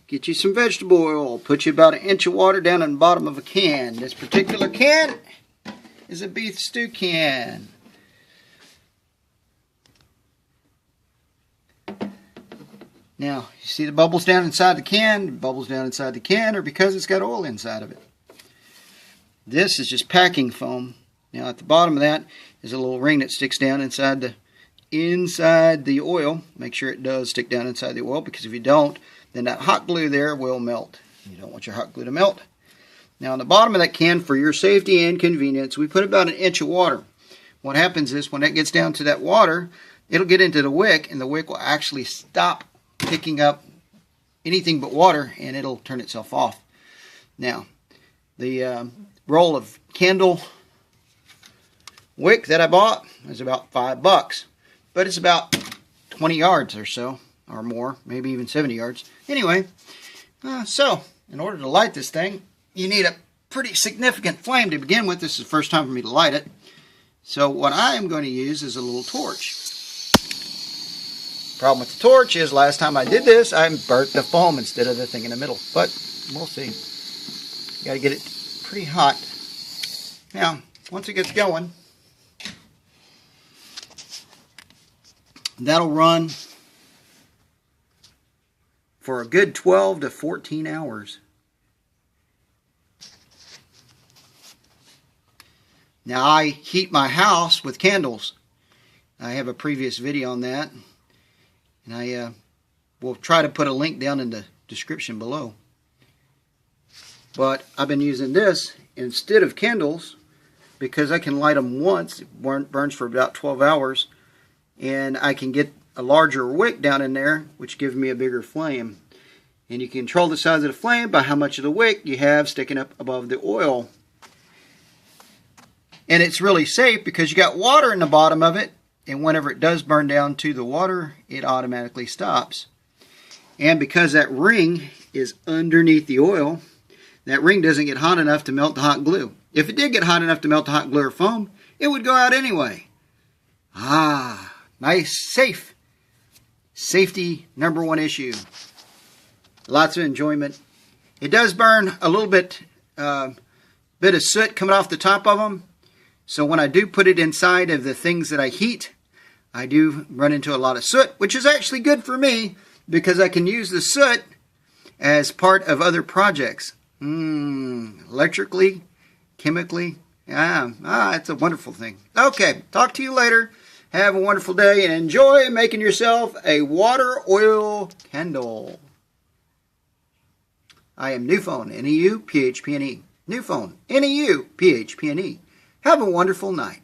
Get you some vegetable oil. Put you about 1 inch of water down in the bottom of a can. This particular can is a beef stew can. Now, you see the bubbles down inside the can? The bubbles down inside the can are because it's got oil inside of it. This is just packing foam. Now, at the bottom of that is a little ring that sticks down inside the oil. Make sure it does stick down inside the oil, because if you don't, then that hot glue there will melt. You don't want your hot glue to melt. Now, on the bottom of that can, for your safety and convenience, we put about 1 inch of water. What happens is, when that gets down to that water, it'll get into the wick, and the wick will actually stop picking up anything but water, and it'll turn itself off. Now, the roll of candle wick that I bought is about $5, but it's about 20 yards or so, or more, maybe even 70 yards. Anyway, so in order to light this thing, you need a pretty significant flame to begin with. This is the first time for me to light it. So what I am going to use is a little torch. Problem with the torch is, last time I did this, I burnt the foam instead of the thing in the middle. But we'll see. Got to get it pretty hot. Now, once it gets going, that'll run for a good 12 to 14 hours. Now, I heat my house with candles. I have a previous video on that, and I will try to put a link down in the description below. But I've been using this instead of candles because I can light them once. It burns for about 12 hours, and I can get a larger wick down in there, which gives me a bigger flame. And you can control the size of the flame by how much of the wick you have sticking up above the oil. And it's really safe because you got water in the bottom of it, and whenever it does burn down to the water, it automatically stops. And because that ring is underneath the oil, that ring doesn't get hot enough to melt the hot glue. If it did get hot enough to melt the hot glue or foam, it would go out anyway. Nice, safe. Safety, #1 issue. Lots of enjoyment. It does burn a little bit of soot coming off the top of them. So when I do put it inside of the things that I heat, I do run into a lot of soot, which is actually good for me because I can use the soot as part of other projects. Electrically, chemically. It's a wonderful thing. Okay, talk to you later. Have a wonderful day and enjoy making yourself a water oil candle. I am Newphone, N-E-U-P-H-P-N-E. Newphone, N-E-U-P-H-P-N-E. Have a wonderful night.